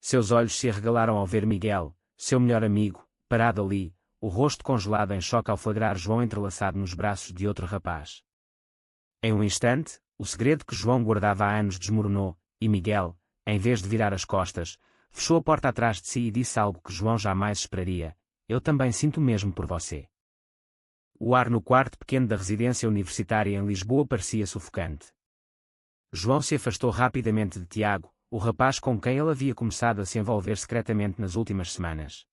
Seus olhos se arregalaram ao ver Miguel, seu melhor amigo, parado ali, o rosto congelado em choque ao flagrar João entrelaçado nos braços de outro rapaz. Em um instante, o segredo que João guardava há anos desmoronou, e Miguel, em vez de virar as costas, fechou a porta atrás de si e disse algo que João jamais esperaria: "Eu também sinto o mesmo por você." O ar no quarto pequeno da residência universitária em Lisboa parecia sufocante. João se afastou rapidamente de Tiago, o rapaz com quem ele havia começado a se envolver secretamente nas últimas semanas.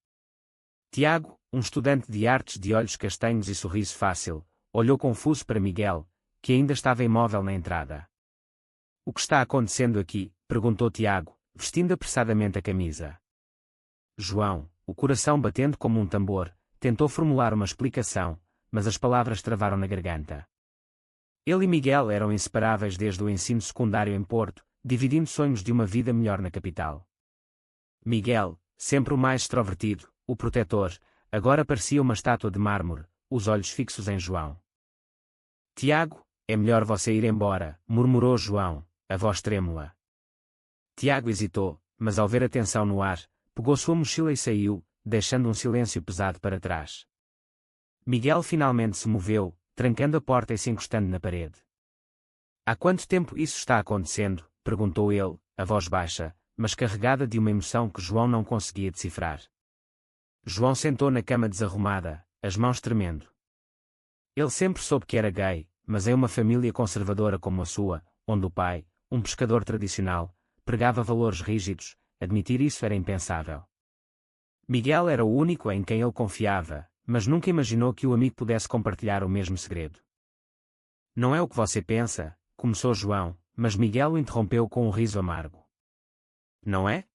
Tiago, um estudante de artes de olhos castanhos e sorriso fácil, olhou confuso para Miguel, que ainda estava imóvel na entrada. "O que está acontecendo aqui?" perguntou Tiago, vestindo apressadamente a camisa. João, o coração batendo como um tambor, tentou formular uma explicação, mas as palavras travaram na garganta. Ele e Miguel eram inseparáveis desde o ensino secundário em Porto, dividindo sonhos de uma vida melhor na capital. Miguel, sempre o mais extrovertido, o protetor, agora parecia uma estátua de mármore, os olhos fixos em João. "Tiago, é melhor você ir embora", murmurou João, a voz trêmula. Tiago hesitou, mas ao ver a tensão no ar, pegou sua mochila e saiu, deixando um silêncio pesado para trás. Miguel finalmente se moveu, trancando a porta e se encostando na parede. "Há quanto tempo isso está acontecendo?" perguntou ele, a voz baixa, mas carregada de uma emoção que João não conseguia decifrar. João sentou na cama desarrumada, as mãos tremendo. Ele sempre soube que era gay, mas em uma família conservadora como a sua, onde o pai, um pescador tradicional, pregava valores rígidos, admitir isso era impensável. Miguel era o único em quem ele confiava, mas nunca imaginou que o amigo pudesse compartilhar o mesmo segredo. "Não é o que você pensa", começou João, mas Miguel o interrompeu com um riso amargo. "Não é?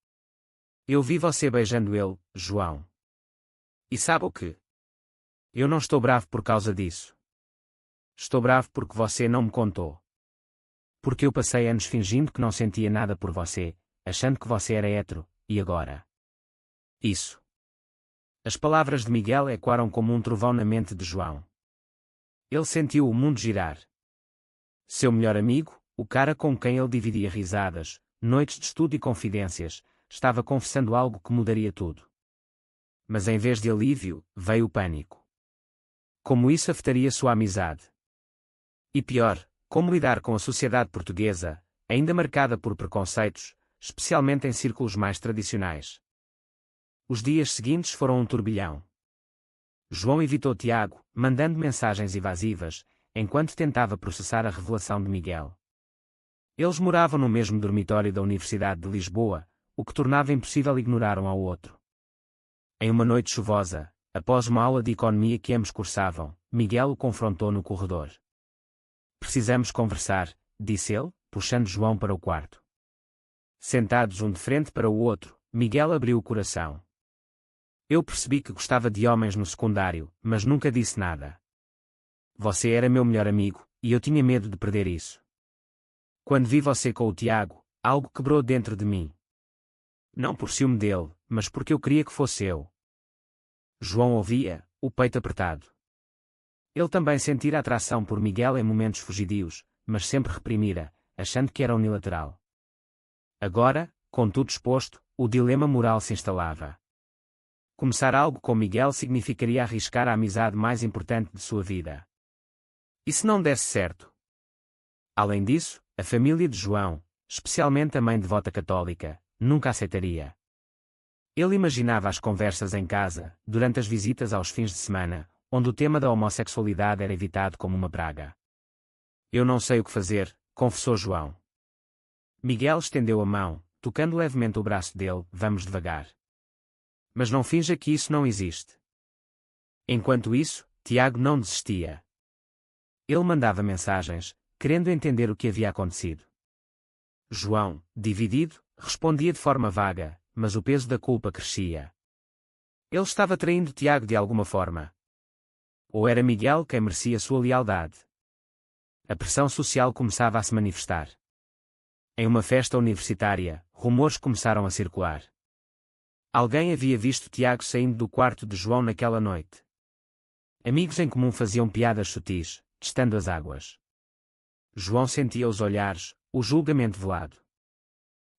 Eu vi você beijando ele, João. E sabe o que? Eu não estou bravo por causa disso. Estou bravo porque você não me contou. Porque eu passei anos fingindo que não sentia nada por você, achando que você era hétero, e agora?" Isso. As palavras de Miguel ecoaram como um trovão na mente de João. Ele sentiu o mundo girar. Seu melhor amigo, o cara com quem ele dividia risadas, noites de estudo e confidências, estava confessando algo que mudaria tudo. Mas em vez de alívio, veio o pânico. Como isso afetaria sua amizade? E pior, como lidar com a sociedade portuguesa, ainda marcada por preconceitos, especialmente em círculos mais tradicionais? Os dias seguintes foram um turbilhão. João evitou Tiago, mandando mensagens evasivas, enquanto tentava processar a revelação de Miguel. Eles moravam no mesmo dormitório da Universidade de Lisboa, o que tornava impossível ignorar um ao outro. Em uma noite chuvosa, após uma aula de economia que ambos cursavam, Miguel o confrontou no corredor. "Precisamos conversar", disse ele, puxando João para o quarto. Sentados um de frente para o outro, Miguel abriu o coração. "Eu percebi que gostava de homens no secundário, mas nunca disse nada. Você era meu melhor amigo, e eu tinha medo de perder isso. Quando vi você com o Tiago, algo quebrou dentro de mim. Não por ciúme dele, mas porque eu queria que fosse eu." João ouvia, o peito apertado. Ele também sentira atração por Miguel em momentos fugidios, mas sempre reprimira, achando que era unilateral. Agora, com tudo exposto, o dilema moral se instalava. Começar algo com Miguel significaria arriscar a amizade mais importante de sua vida. E se não desse certo? Além disso, a família de João, especialmente a mãe devota católica, nunca aceitaria. Ele imaginava as conversas em casa, durante as visitas aos fins de semana, onde o tema da homossexualidade era evitado como uma praga. "Eu não sei o que fazer", confessou João. Miguel estendeu a mão, tocando levemente o braço dele. "Vamos devagar. Mas não finja que isso não existe." Enquanto isso, Tiago não desistia. Ele mandava mensagens, querendo entender o que havia acontecido. João, dividido, respondia de forma vaga, mas o peso da culpa crescia. Ele estava traindo Tiago de alguma forma. Ou era Miguel quem merecia sua lealdade? A pressão social começava a se manifestar. Em uma festa universitária, rumores começaram a circular. Alguém havia visto Tiago saindo do quarto de João naquela noite. Amigos em comum faziam piadas sutis, testando as águas. João sentia os olhares, o julgamento velado.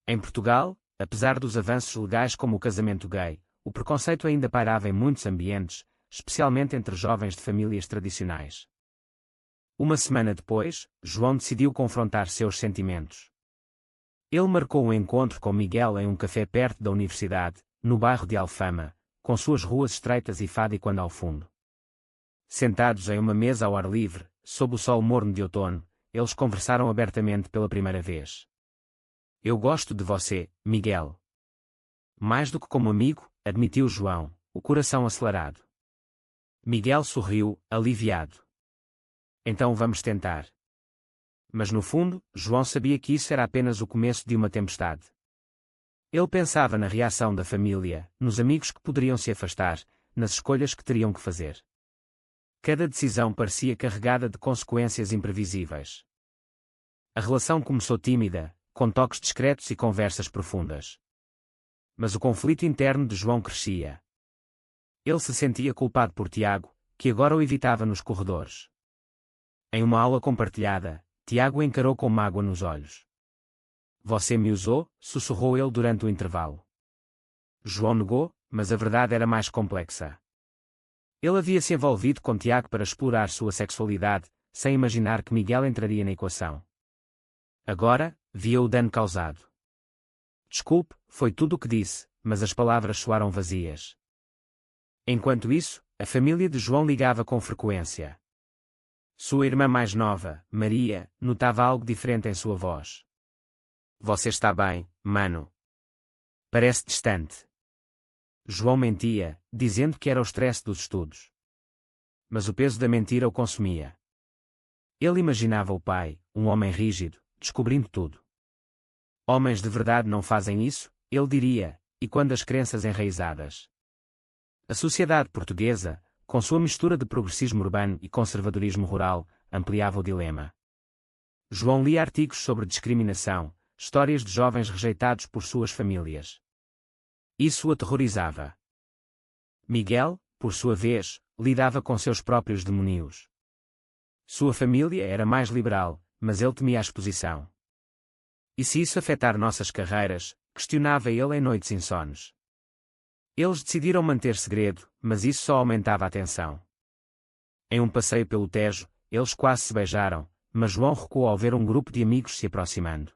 Em Portugal, apesar dos avanços legais como o casamento gay, o preconceito ainda pairava em muitos ambientes, especialmente entre jovens de famílias tradicionais. Uma semana depois, João decidiu confrontar seus sentimentos. Ele marcou um encontro com Miguel em um café perto da universidade, no bairro de Alfama, com suas ruas estreitas e fado ao fundo. Sentados em uma mesa ao ar livre, sob o sol morno de outono, eles conversaram abertamente pela primeira vez. Eu gosto de você, Miguel. Mais do que como amigo, admitiu João, o coração acelerado. Miguel sorriu, aliviado. Então vamos tentar. Mas no fundo, João sabia que isso era apenas o começo de uma tempestade. Ele pensava na reação da família, nos amigos que poderiam se afastar, nas escolhas que teriam que fazer. Cada decisão parecia carregada de consequências imprevisíveis. A relação começou tímida, com toques discretos e conversas profundas. Mas o conflito interno de João crescia. Ele se sentia culpado por Tiago, que agora o evitava nos corredores. Em uma aula compartilhada, Tiago o encarou com mágoa nos olhos. Você me usou, sussurrou ele durante o intervalo. João negou, mas a verdade era mais complexa. Ele havia se envolvido com Tiago para explorar sua sexualidade, sem imaginar que Miguel entraria na equação. Agora, via o dano causado. Desculpe, foi tudo o que disse, mas as palavras soaram vazias. Enquanto isso, a família de João ligava com frequência. Sua irmã mais nova, Maria, notava algo diferente em sua voz. Você está bem, mano? Parece distante. João mentia, dizendo que era o estresse dos estudos. Mas o peso da mentira o consumia. Ele imaginava o pai, um homem rígido, descobrindo tudo. Homens de verdade não fazem isso, ele diria, e quando as crenças enraizadas. A sociedade portuguesa, com sua mistura de progressismo urbano e conservadorismo rural, ampliava o dilema. João lia artigos sobre discriminação, histórias de jovens rejeitados por suas famílias. Isso o aterrorizava. Miguel, por sua vez, lidava com seus próprios demónios. Sua família era mais liberal, mas ele temia a exposição. E se isso afetar nossas carreiras, questionava ele em noites insones. Eles decidiram manter segredo, mas isso só aumentava a tensão. Em um passeio pelo Tejo, eles quase se beijaram, mas João recuou ao ver um grupo de amigos se aproximando.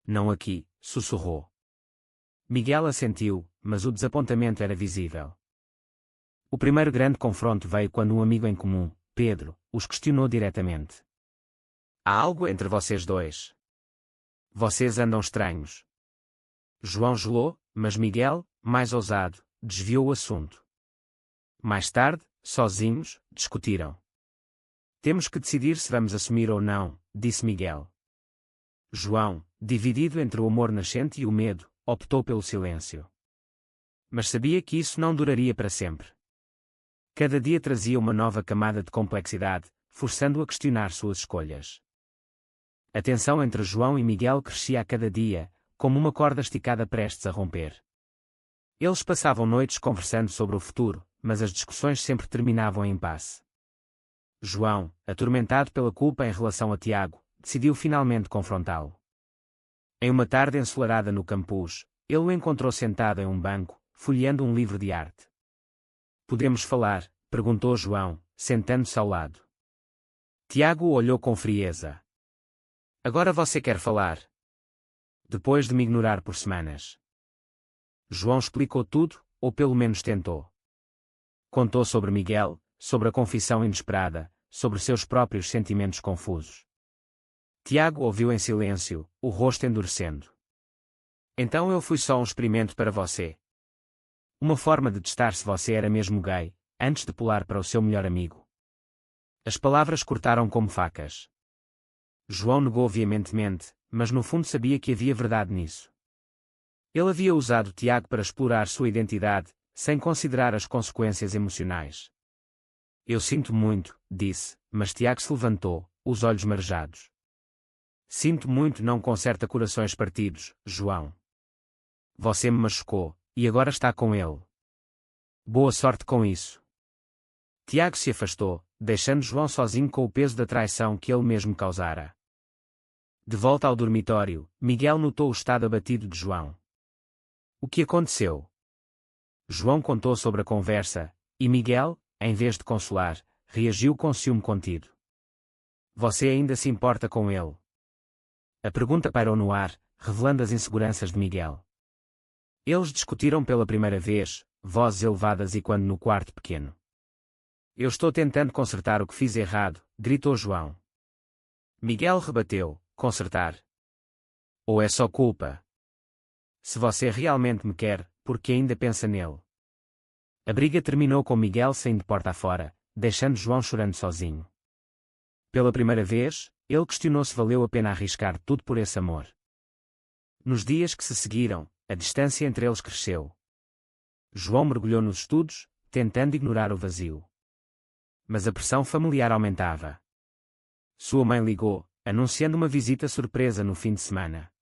Não aqui, sussurrou. Miguel assentiu, mas o desapontamento era visível. O primeiro grande confronto veio quando um amigo em comum, Pedro, os questionou diretamente. Há algo entre vocês dois? Vocês andam estranhos. João gelou, mas Miguel, mais ousado, desviou o assunto. Mais tarde, sozinhos, discutiram. Temos que decidir se vamos assumir ou não, disse Miguel. João, dividido entre o amor nascente e o medo, optou pelo silêncio. Mas sabia que isso não duraria para sempre. Cada dia trazia uma nova camada de complexidade, forçando-o a questionar suas escolhas. A tensão entre João e Miguel crescia a cada dia, como uma corda esticada prestes a romper. Eles passavam noites conversando sobre o futuro, mas as discussões sempre terminavam em impasse. João, atormentado pela culpa em relação a Tiago, decidiu finalmente confrontá-lo. Em uma tarde ensolarada no campus, ele o encontrou sentado em um banco, folheando um livro de arte. Podemos falar? Perguntou João, sentando-se ao lado. Tiago o olhou com frieza. Agora você quer falar? Depois de me ignorar por semanas. João explicou tudo, ou pelo menos tentou. Contou sobre Miguel, sobre a confissão inesperada, sobre seus próprios sentimentos confusos. Tiago ouviu em silêncio, o rosto endurecendo. Então eu fui só um experimento para você. Uma forma de testar se você era mesmo gay, antes de pular para o seu melhor amigo. As palavras cortaram como facas. João negou veementemente, mas no fundo sabia que havia verdade nisso. Ele havia usado Tiago para explorar sua identidade, sem considerar as consequências emocionais. Eu sinto muito, disse, mas Tiago se levantou, os olhos marejados. Sinto muito não conserta corações partidos, João. Você me machucou, e agora está com ele. Boa sorte com isso. Tiago se afastou, deixando João sozinho com o peso da traição que ele mesmo causara. De volta ao dormitório, Miguel notou o estado abatido de João. O que aconteceu? João contou sobre a conversa, e Miguel, em vez de consolar, reagiu com ciúme contido. Você ainda se importa com ele? A pergunta pairou no ar, revelando as inseguranças de Miguel. Eles discutiram pela primeira vez, vozes elevadas e quando no quarto pequeno. Eu estou tentando consertar o que fiz errado, gritou João. Miguel rebateu, consertar? Ou é só culpa? Se você realmente me quer, por que ainda pensa nele? A briga terminou com Miguel saindo de porta afora, deixando João chorando sozinho. Pela primeira vez, ele questionou se valeu a pena arriscar tudo por esse amor. Nos dias que se seguiram, a distância entre eles cresceu. João mergulhou nos estudos, tentando ignorar o vazio. Mas a pressão familiar aumentava. Sua mãe ligou, anunciando uma visita surpresa no fim de semana.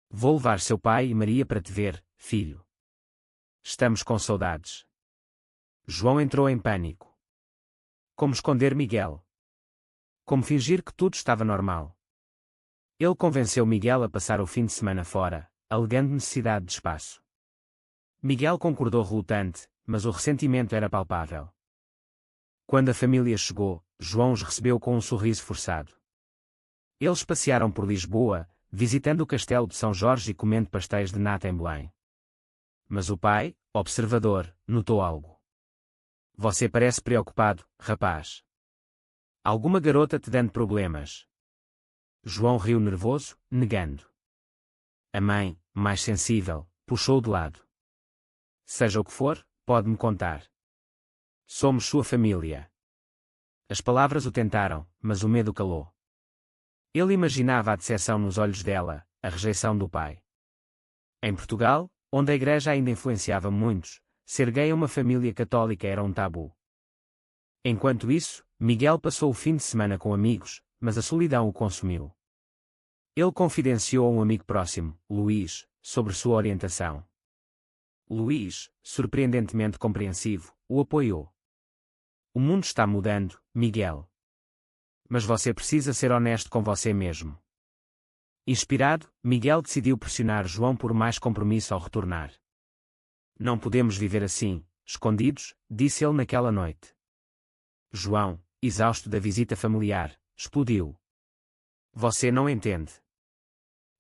Vou levar seu pai e Maria para te ver, filho. Estamos com saudades. João entrou em pânico. Como esconder Miguel? Como fingir que tudo estava normal? Ele convenceu Miguel a passar o fim de semana fora, alegando necessidade de espaço. Miguel concordou relutante, mas o ressentimento era palpável. Quando a família chegou, João os recebeu com um sorriso forçado. Eles passearam por Lisboa, visitando o castelo de São Jorge e comendo pastéis de nata em Belém. Mas o pai, observador, notou algo. Você parece preocupado, rapaz. Alguma garota te dando problemas? João riu nervoso, negando. A mãe, mais sensível, puxou-o de lado. Seja o que for, pode-me contar. Somos sua família. As palavras o tentaram, mas o medo calou. Ele imaginava a decepção nos olhos dela, a rejeição do pai. Em Portugal, onde a igreja ainda influenciava muitos, ser gay a uma família católica era um tabu. Enquanto isso, Miguel passou o fim de semana com amigos, mas a solidão o consumiu. Ele confidenciou a um amigo próximo, Luís, sobre sua orientação. Luís, surpreendentemente compreensivo, o apoiou. O mundo está mudando, Miguel. Mas você precisa ser honesto com você mesmo. Inspirado, Miguel decidiu pressionar João por mais compromisso ao retornar. Não podemos viver assim, escondidos, disse ele naquela noite. João, exausto da visita familiar, explodiu. Você não entende.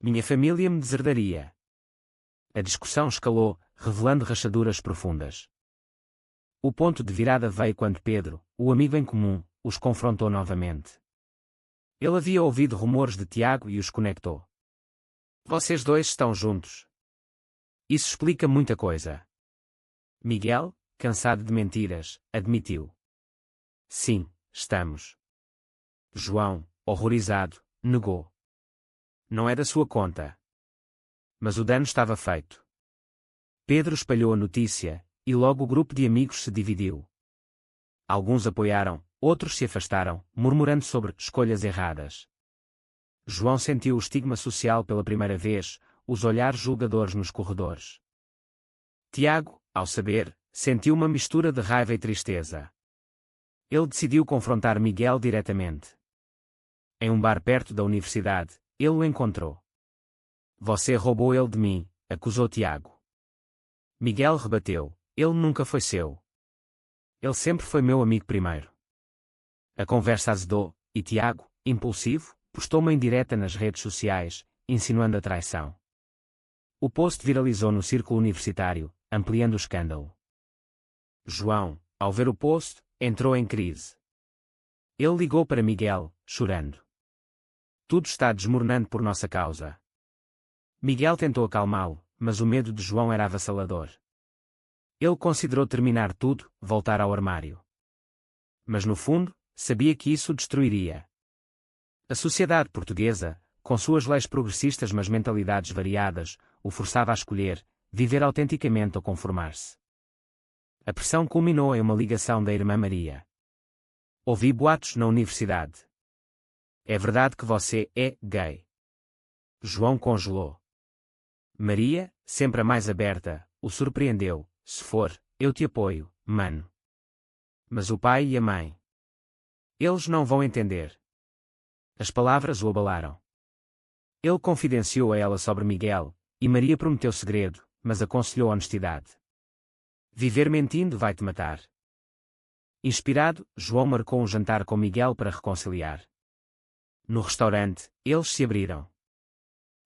Minha família me deserdaria. A discussão escalou, revelando rachaduras profundas. O ponto de virada veio quando Pedro, o amigo em comum, os confrontou novamente. Ele havia ouvido rumores de Tiago e os conectou. Vocês dois estão juntos. Isso explica muita coisa. Miguel, cansado de mentiras, admitiu. Sim, estamos. João, horrorizado, negou. Não é da sua conta. Mas o dano estava feito. Pedro espalhou a notícia, e logo o grupo de amigos se dividiu. Alguns apoiaram, outros se afastaram, murmurando sobre escolhas erradas. João sentiu o estigma social pela primeira vez, os olhares julgadores nos corredores. Tiago, ao saber, sentiu uma mistura de raiva e tristeza. Ele decidiu confrontar Miguel diretamente. Em um bar perto da universidade, ele o encontrou. Você roubou ele de mim, acusou Tiago. Miguel rebateu, ele nunca foi seu. Ele sempre foi meu amigo primeiro. A conversa azedou, e Tiago, impulsivo, postou uma indireta nas redes sociais, insinuando a traição. O post viralizou no círculo universitário, ampliando o escândalo. João, ao ver o post, entrou em crise. Ele ligou para Miguel, chorando. Tudo está desmoronando por nossa causa. Miguel tentou acalmá-lo, mas o medo de João era avassalador. Ele considerou terminar tudo, voltar ao armário. Mas no fundo, sabia que isso o destruiria. A sociedade portuguesa, com suas leis progressistas mas mentalidades variadas, o forçava a escolher, viver autenticamente ou conformar-se. A pressão culminou em uma ligação da irmã Maria. Ouvi boatos na universidade. É verdade que você é gay? João congelou. Maria, sempre a mais aberta, o surpreendeu. Se for, eu te apoio, mano. Mas o pai e a mãe? Eles não vão entender. As palavras o abalaram. Ele confidenciou a ela sobre Miguel, e Maria prometeu segredo, mas aconselhou honestidade. Viver mentindo vai-te matar. Inspirado, João marcou um jantar com Miguel para reconciliar. No restaurante, eles se abriram.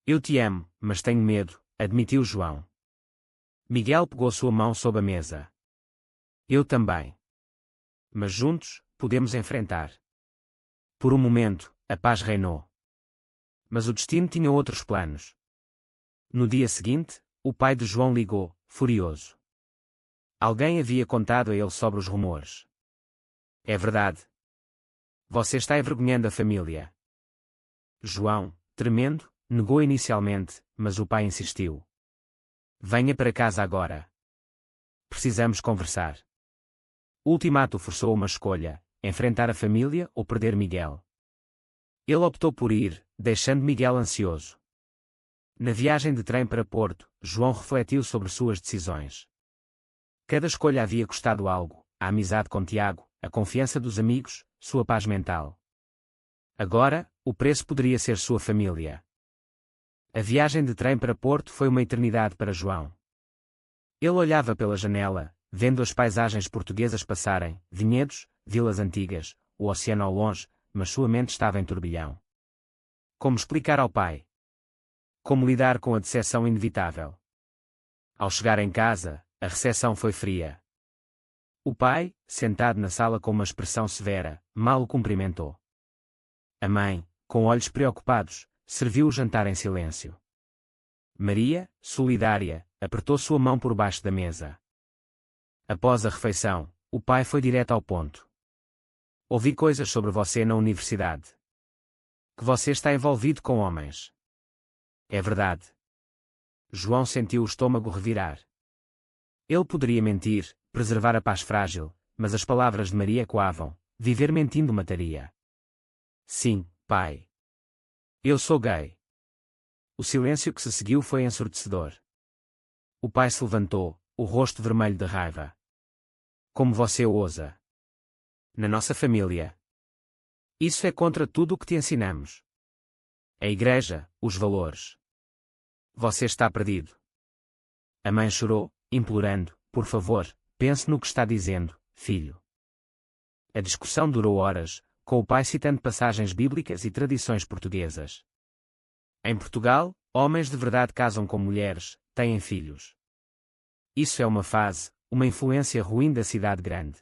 Eu te amo, mas tenho medo, admitiu João. Miguel pegou sua mão sob a mesa. Eu também. Mas juntos, podemos enfrentar. Por um momento, a paz reinou. Mas o destino tinha outros planos. No dia seguinte, o pai de João ligou, furioso. Alguém havia contado a ele sobre os rumores. É verdade. Você está envergonhando a família. João, tremendo, negou inicialmente, mas o pai insistiu. Venha para casa agora. Precisamos conversar. O ultimato forçou uma escolha, enfrentar a família ou perder Miguel. Ele optou por ir, deixando Miguel ansioso. Na viagem de trem para Porto, João refletiu sobre suas decisões. Cada escolha havia custado algo, a amizade com Tiago, a confiança dos amigos, sua paz mental. Agora, o preço poderia ser sua família. A viagem de trem para Porto foi uma eternidade para João. Ele olhava pela janela, vendo as paisagens portuguesas passarem, vinhedos, vilas antigas, o oceano ao longe, mas sua mente estava em turbilhão. Como explicar ao pai? Como lidar com a decepção inevitável? Ao chegar em casa, a recepção foi fria. O pai, sentado na sala com uma expressão severa, mal o cumprimentou. A mãe, com olhos preocupados, serviu o jantar em silêncio. Maria, solidária, apertou sua mão por baixo da mesa. Após a refeição, o pai foi direto ao ponto. Ouvi coisas sobre você na universidade. Que você está envolvido com homens. É verdade. João sentiu o estômago revirar. Ele poderia mentir, preservar a paz frágil, mas as palavras de Maria ecoavam. Viver mentindo mataria. Sim, pai. Eu sou gay. O silêncio que se seguiu foi ensurdecedor. O pai se levantou, o rosto vermelho de raiva. Como você ousa? Na nossa família. Isso é contra tudo o que te ensinamos. A igreja, os valores. Você está perdido. A mãe chorou, implorando, por favor, pense no que está dizendo, filho. A discussão durou horas, com o pai citando passagens bíblicas e tradições portuguesas. Em Portugal, homens de verdade casam com mulheres, têm filhos. Isso é uma fase, uma influência ruim da cidade grande.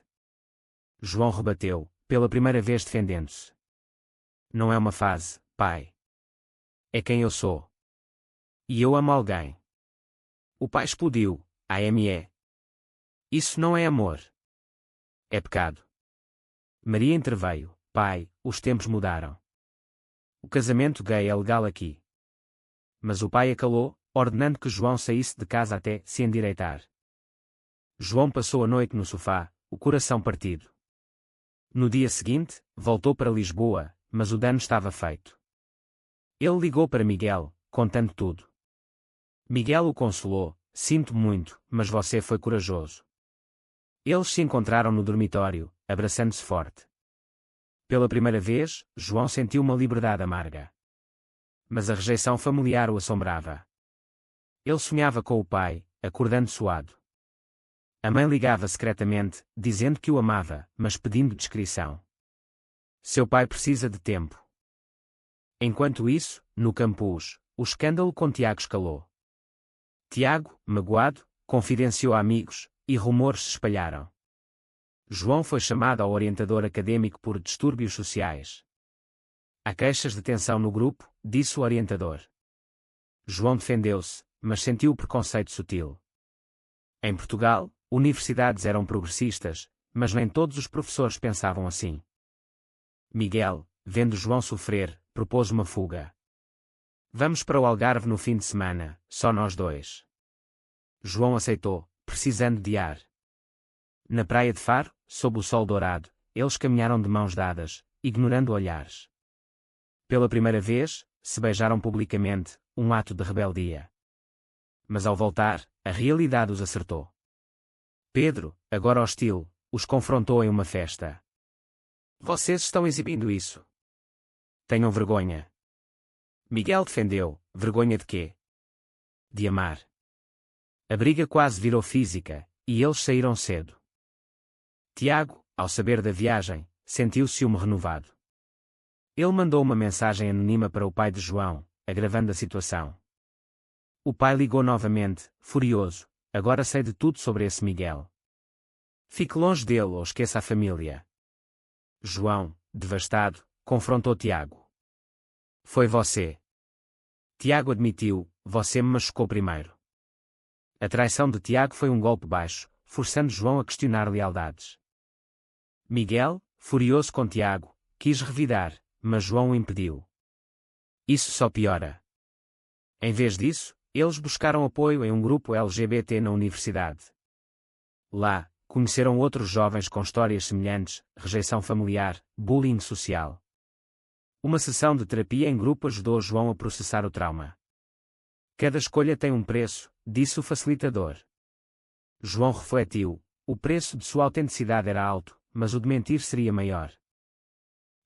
João rebateu, pela primeira vez defendendo-se. Não é uma fase, pai. É quem eu sou. E eu amo alguém. O pai explodiu, AME. Isso não é amor. É pecado. Maria interveio, pai, os tempos mudaram. O casamento gay é legal aqui. Mas o pai a calou, ordenando que João saísse de casa até se endireitar. João passou a noite no sofá, o coração partido. No dia seguinte, voltou para Lisboa, mas o dano estava feito. Ele ligou para Miguel, contando tudo. Miguel o consolou, sinto muito, mas você foi corajoso. Eles se encontraram no dormitório, abraçando-se forte. Pela primeira vez, João sentiu uma liberdade amarga. Mas a rejeição familiar o assombrava. Ele sonhava com o pai, acordando suado. A mãe ligava secretamente, dizendo que o amava, mas pedindo discrição. Seu pai precisa de tempo. Enquanto isso, no campus, o escândalo com Tiago escalou. Tiago, magoado, confidenciou a amigos, e rumores se espalharam. João foi chamado ao orientador acadêmico por distúrbios sociais. Há queixas de tensão no grupo, disse o orientador. João defendeu-se, mas sentiu o preconceito sutil. Em Portugal, universidades eram progressistas, mas nem todos os professores pensavam assim. Miguel, vendo João sofrer, propôs uma fuga. Vamos para o Algarve no fim de semana, só nós dois. João aceitou, precisando de ar. Na praia de Faro, sob o sol dourado, eles caminharam de mãos dadas, ignorando olhares. Pela primeira vez, se beijaram publicamente, um ato de rebeldia. Mas ao voltar, a realidade os acertou. Pedro, agora hostil, os confrontou em uma festa. Vocês estão exibindo isso. Tenham vergonha. Miguel defendeu, vergonha de quê? De amar. A briga quase virou física, e eles saíram cedo. Tiago, ao saber da viagem, sentiu ciúme renovado. Ele mandou uma mensagem anônima para o pai de João, agravando a situação. O pai ligou novamente, furioso. Agora sei de tudo sobre esse Miguel. Fique longe dele ou esqueça a família. João, devastado, confrontou Tiago. Foi você. Tiago admitiu, você me machucou primeiro. A traição de Tiago foi um golpe baixo, forçando João a questionar lealdades. Miguel, furioso com Tiago, quis revidar, mas João o impediu. Isso só piora. Em vez disso, eles buscaram apoio em um grupo LGBT na universidade. Lá, conheceram outros jovens com histórias semelhantes, rejeição familiar, bullying social. Uma sessão de terapia em grupo ajudou João a processar o trauma. Cada escolha tem um preço, disse o facilitador. João refletiu, o preço de sua autenticidade era alto, mas o de mentir seria maior.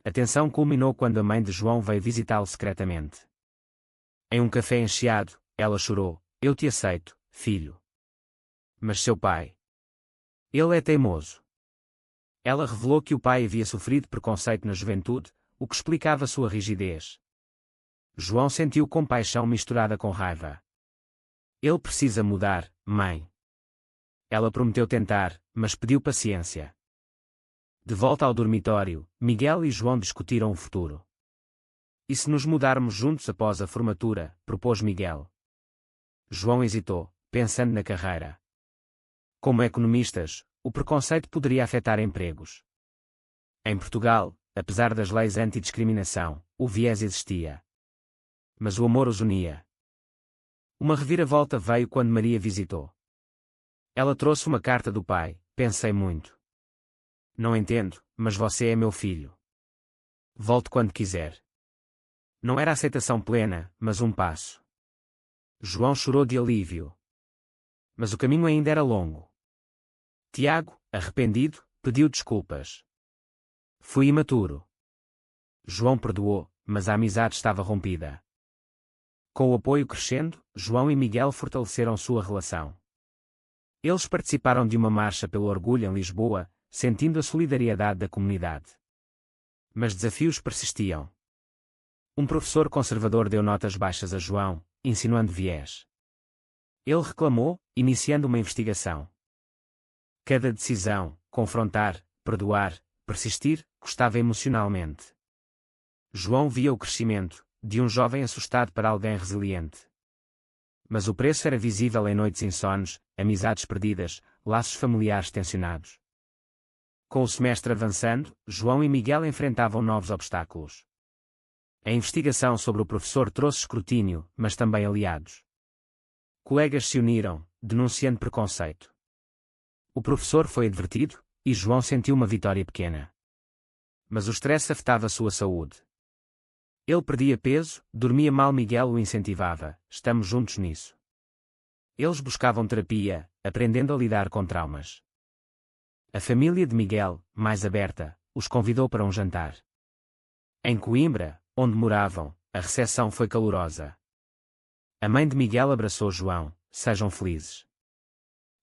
A tensão culminou quando a mãe de João veio visitá-lo secretamente. Em um café encheado, ela chorou, eu te aceito, filho. Mas seu pai? Ele é teimoso. Ela revelou que o pai havia sofrido preconceito na juventude, o que explicava sua rigidez. João sentiu compaixão misturada com raiva. Ele precisa mudar, mãe. Ela prometeu tentar, mas pediu paciência. De volta ao dormitório, Miguel e João discutiram o futuro. E se nos mudarmos juntos após a formatura, propôs Miguel. João hesitou, pensando na carreira. Como economistas, o preconceito poderia afetar empregos. Em Portugal, apesar das leis antidiscriminação, o viés existia. Mas o amor os unia. Uma reviravolta veio quando Maria visitou. Ela trouxe uma carta do pai, pensei muito. Não entendo, mas você é meu filho. Volte quando quiser. Não era aceitação plena, mas um passo. João chorou de alívio. Mas o caminho ainda era longo. Tiago, arrependido, pediu desculpas. Fui imaturo. João perdoou, mas a amizade estava rompida. Com o apoio crescendo, João e Miguel fortaleceram sua relação. Eles participaram de uma marcha pelo orgulho em Lisboa, sentindo a solidariedade da comunidade. Mas desafios persistiam. Um professor conservador deu notas baixas a João, insinuando viés. Ele reclamou, iniciando uma investigação. Cada decisão, confrontar, perdoar, persistir, custava emocionalmente. João via o crescimento, de um jovem assustado para alguém resiliente. Mas o preço era visível em noites insones, amizades perdidas, laços familiares tensionados. Com o semestre avançando, João e Miguel enfrentavam novos obstáculos. A investigação sobre o professor trouxe escrutínio, mas também aliados. Colegas se uniram, denunciando preconceito. O professor foi advertido, e João sentiu uma vitória pequena. Mas o estresse afetava sua saúde. Ele perdia peso, dormia mal. Miguel o incentivava, estamos juntos nisso. Eles buscavam terapia, aprendendo a lidar com traumas. A família de Miguel, mais aberta, os convidou para um jantar. Em Coimbra, onde moravam, a recepção foi calorosa. A mãe de Miguel abraçou João, sejam felizes.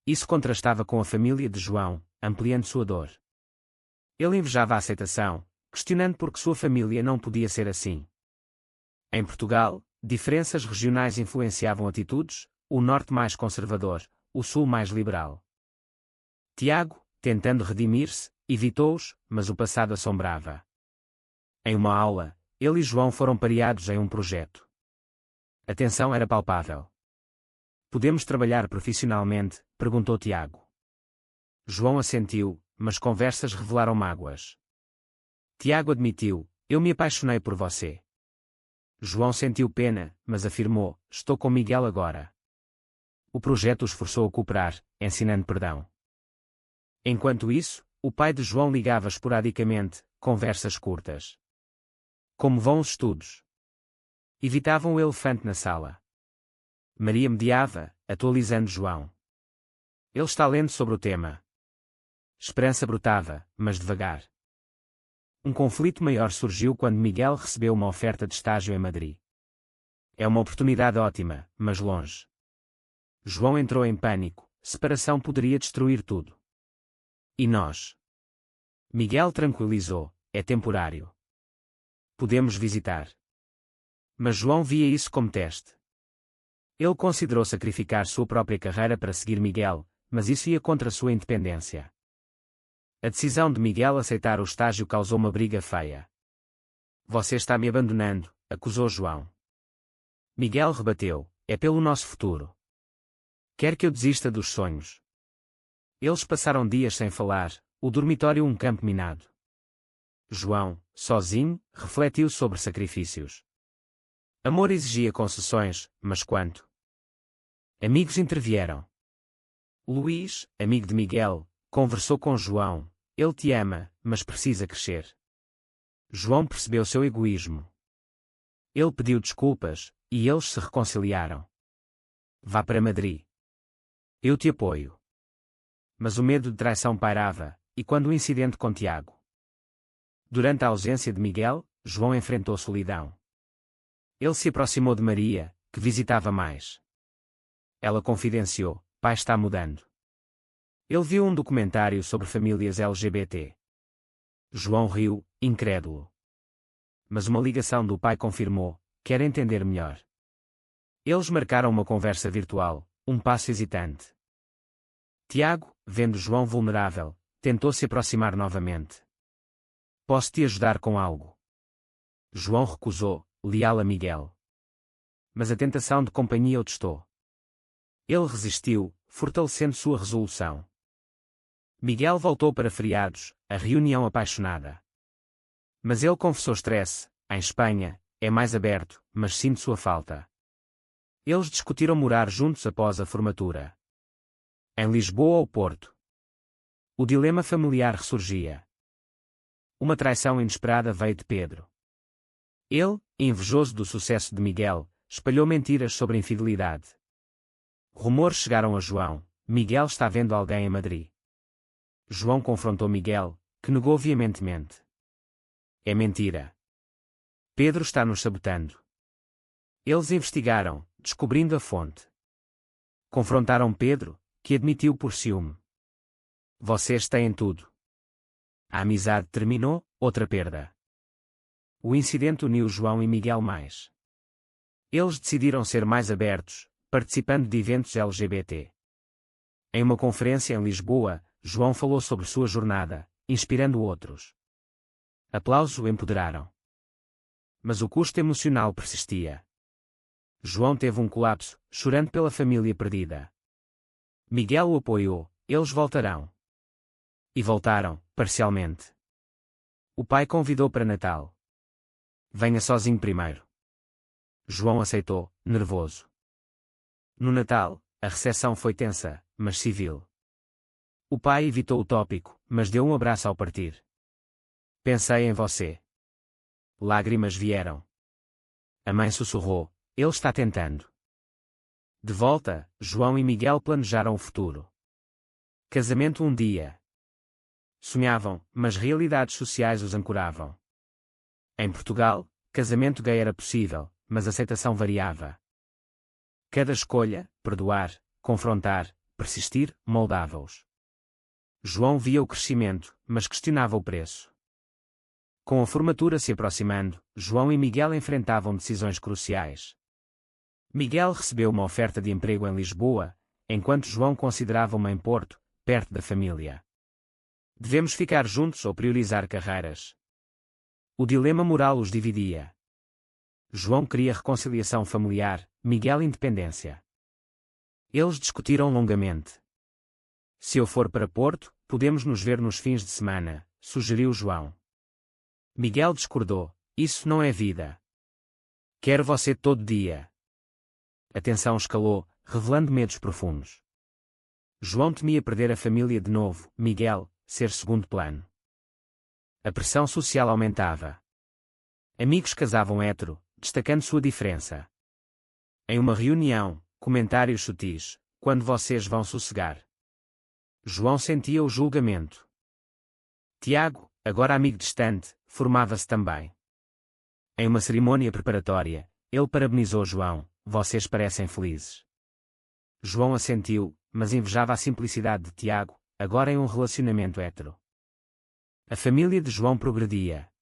Isso contrastava com a família de João, ampliando sua dor. Ele invejava a aceitação, questionando por que sua família não podia ser assim. Em Portugal, diferenças regionais influenciavam atitudes, o norte mais conservador, o sul mais liberal. Tiago, tentando redimir-se, evitou-os, mas o passado assombrava. Em uma aula, ele e João foram pareados em um projeto. A tensão era palpável. Podemos trabalhar profissionalmente? Perguntou Tiago. João assentiu, mas conversas revelaram mágoas. Tiago admitiu, eu me apaixonei por você. João sentiu pena, mas afirmou, estou com Miguel agora. O projeto os forçou a cooperar, ensinando perdão. Enquanto isso, o pai de João ligava esporadicamente, conversas curtas. Como vão os estudos? Evitavam o elefante na sala. Maria mediava, atualizando João. Ele está lendo sobre o tema. Esperança brotava, mas devagar. Um conflito maior surgiu quando Miguel recebeu uma oferta de estágio em Madrid. É uma oportunidade ótima, mas longe. João entrou em pânico, separação poderia destruir tudo. E nós? Miguel tranquilizou, é temporário. Podemos visitar. Mas João via isso como teste. Ele considerou sacrificar sua própria carreira para seguir Miguel, mas isso ia contra sua independência. A decisão de Miguel aceitar o estágio causou uma briga feia. Você está me abandonando, acusou João. Miguel rebateu, é pelo nosso futuro. Quer que eu desista dos sonhos? Eles passaram dias sem falar, o dormitório um campo minado. João, sozinho, refletiu sobre sacrifícios. Amor exigia concessões, mas quanto? Amigos intervieram. Luís, amigo de Miguel, conversou com João. Ele te ama, mas precisa crescer. João percebeu seu egoísmo. Ele pediu desculpas, e eles se reconciliaram. Vá para Madrid. Eu te apoio. Mas o medo de traição pairava, e quando o incidente com Tiago? Durante a ausência de Miguel, João enfrentou solidão. Ele se aproximou de Maria, que visitava mais. Ela confidenciou, pai está mudando. Ele viu um documentário sobre famílias LGBT. João riu, incrédulo. Mas uma ligação do pai confirmou, quer entender melhor. Eles marcaram uma conversa virtual, um passo hesitante. Tiago, vendo João vulnerável, tentou se aproximar novamente. Posso te ajudar com algo? João recusou, leal a Miguel. Mas a tentação de companhia o testou. Ele resistiu, fortalecendo sua resolução. Miguel voltou para feriados, a reunião apaixonada. Mas ele confessou estresse, em Espanha, é mais aberto, mas sinto sua falta. Eles discutiram morar juntos após a formatura. Em Lisboa ou Porto? O dilema familiar ressurgia. Uma traição inesperada veio de Pedro. Ele, invejoso do sucesso de Miguel, espalhou mentiras sobre a infidelidade. Rumores chegaram a João, Miguel está vendo alguém em Madrid. João confrontou Miguel, que negou veementemente. É mentira. Pedro está nos sabotando. Eles investigaram, descobrindo a fonte. Confrontaram Pedro, que admitiu por ciúme. Vocês têm tudo. A amizade terminou, outra perda. O incidente uniu João e Miguel mais. Eles decidiram ser mais abertos, participando de eventos LGBT. Em uma conferência em Lisboa, João falou sobre sua jornada, inspirando outros. Aplausos o empoderaram. Mas o custo emocional persistia. João teve um colapso, chorando pela família perdida. Miguel o apoiou, eles voltarão. E voltaram, parcialmente. O pai convidou para Natal. Venha sozinho primeiro. João aceitou, nervoso. No Natal, a recepção foi tensa, mas civil. O pai evitou o tópico, mas deu um abraço ao partir. Pensei em você. Lágrimas vieram. A mãe sussurrou, ele está tentando. De volta, João e Miguel planejaram o futuro. Casamento um dia. Sonhavam, mas realidades sociais os ancoravam. Em Portugal, casamento gay era possível, mas aceitação variava. Cada escolha, perdoar, confrontar, persistir, moldava-os. João via o crescimento, mas questionava o preço. Com a formatura se aproximando, João e Miguel enfrentavam decisões cruciais. Miguel recebeu uma oferta de emprego em Lisboa, enquanto João considerava uma em Porto, perto da família. Devemos ficar juntos ou priorizar carreiras? O dilema moral os dividia. João queria reconciliação familiar, Miguel independência. Eles discutiram longamente. Se eu for para Porto, podemos nos ver nos fins de semana, sugeriu João. Miguel discordou, isso não é vida. Quero você todo dia. A tensão escalou, revelando medos profundos. João temia perder a família de novo, Miguel, ser segundo plano. A pressão social aumentava. Amigos casavam hétero, destacando sua diferença. Em uma reunião, comentários sutis, quando vocês vão sossegar? João sentia o julgamento. Tiago, agora amigo distante, formava-se também. Em uma cerimônia preparatória, ele parabenizou João, vocês parecem felizes. João assentiu, mas invejava a simplicidade de Tiago, agora em um relacionamento hétero. A família de João progredia.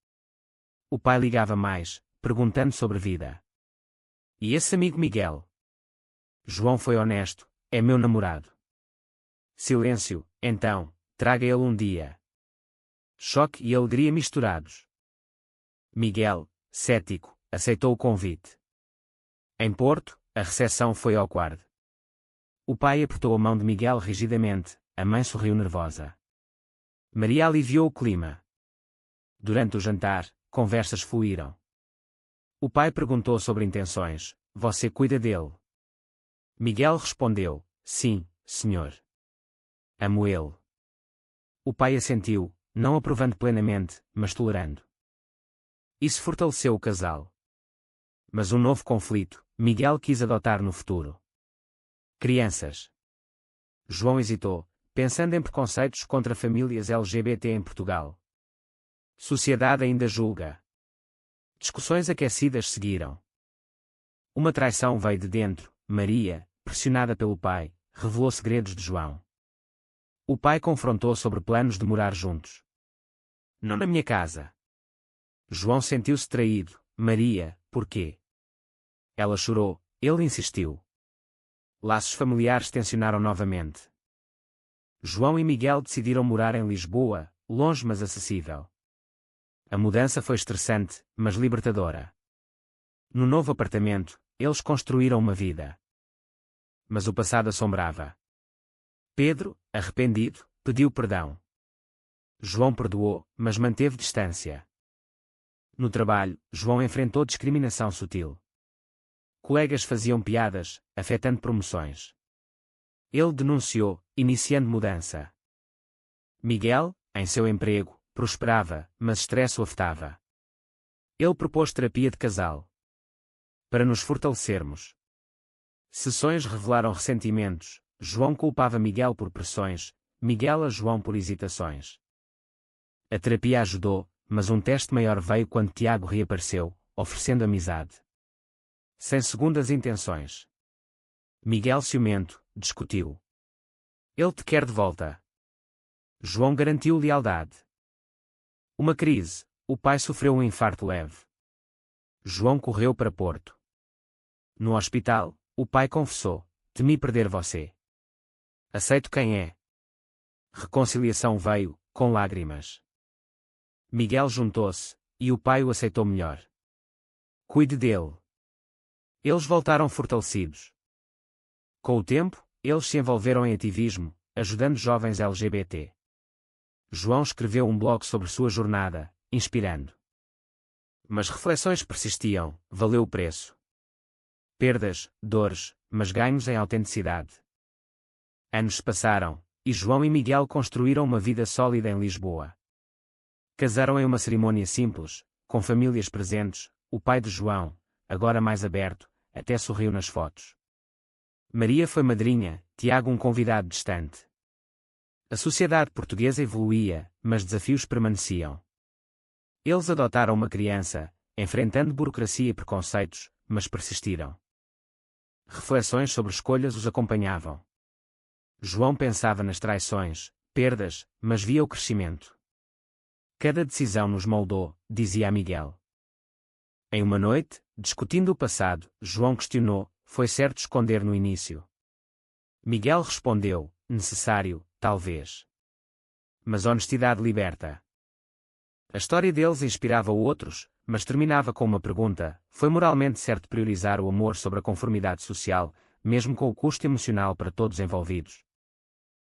O pai ligava mais, perguntando sobre vida. E esse amigo Miguel? João foi honesto, é meu namorado. Silêncio, então, traga ele um dia. Choque e alegria misturados. Miguel, cético, aceitou o convite. Em Porto, a recepção foi awkward. O pai apertou a mão de Miguel rigidamente, a mãe sorriu nervosa. Maria aliviou o clima. Durante o jantar, conversas fluíram. O pai perguntou sobre intenções, você cuida dele? Miguel respondeu, sim, senhor. Amo ele. O pai assentiu, não aprovando plenamente, mas tolerando. Isso fortaleceu o casal. Mas um novo conflito, Miguel quis adotar no futuro. Crianças. João hesitou, pensando em preconceitos contra famílias LGBT em Portugal. Sociedade ainda julga. Discussões aquecidas seguiram. Uma traição veio de dentro, Maria, pressionada pelo pai, revelou segredos de João. O pai confrontou sobre planos de morar juntos. Não na minha casa. João sentiu-se traído. Maria, por quê? Ela chorou, ele insistiu. Laços familiares tensionaram novamente. João e Miguel decidiram morar em Lisboa, longe mas acessível. A mudança foi estressante, mas libertadora. No novo apartamento, eles construíram uma vida. Mas o passado assombrava. Pedro, arrependido, pediu perdão. João perdoou, mas manteve distância. No trabalho, João enfrentou discriminação sutil. Colegas faziam piadas, afetando promoções. Ele denunciou, iniciando mudança. Miguel, em seu emprego, prosperava, mas estresse o afetava. Ele propôs terapia de casal. Para nos fortalecermos. Sessões revelaram ressentimentos. João culpava Miguel por pressões, Miguel a João por hesitações. A terapia ajudou, mas um teste maior veio quando Tiago reapareceu, oferecendo amizade. Sem segundas intenções. Miguel ciumento, discutiu. Ele te quer de volta. João garantiu lealdade. Uma crise, o pai sofreu um infarto leve. João correu para Porto. No hospital, o pai confessou, temi perder você. Aceito quem é. Reconciliação veio, com lágrimas. Miguel juntou-se, e o pai o aceitou melhor. Cuide dele. Eles voltaram fortalecidos. Com o tempo, eles se envolveram em ativismo, ajudando jovens LGBT. João escreveu um blog sobre sua jornada, inspirando. Mas reflexões persistiam, valeu o preço. Perdas, dores, mas ganhos em autenticidade. Anos se passaram, e João e Miguel construíram uma vida sólida em Lisboa. Casaram em uma cerimônia simples, com famílias presentes, o pai de João, agora mais aberto, até sorriu nas fotos. Maria foi madrinha, Tiago um convidado distante. A sociedade portuguesa evoluía, mas desafios permaneciam. Eles adotaram uma criança, enfrentando burocracia e preconceitos, mas persistiram. Reflexões sobre escolhas os acompanhavam. João pensava nas traições, perdas, mas via o crescimento. Cada decisão nos moldou, dizia a Miguel. Em uma noite, discutindo o passado, João questionou, foi certo esconder no início? Miguel respondeu, necessário, talvez. Mas honestidade liberta. A história deles inspirava outros, mas terminava com uma pergunta, foi moralmente certo priorizar o amor sobre a conformidade social, mesmo com o custo emocional para todos envolvidos?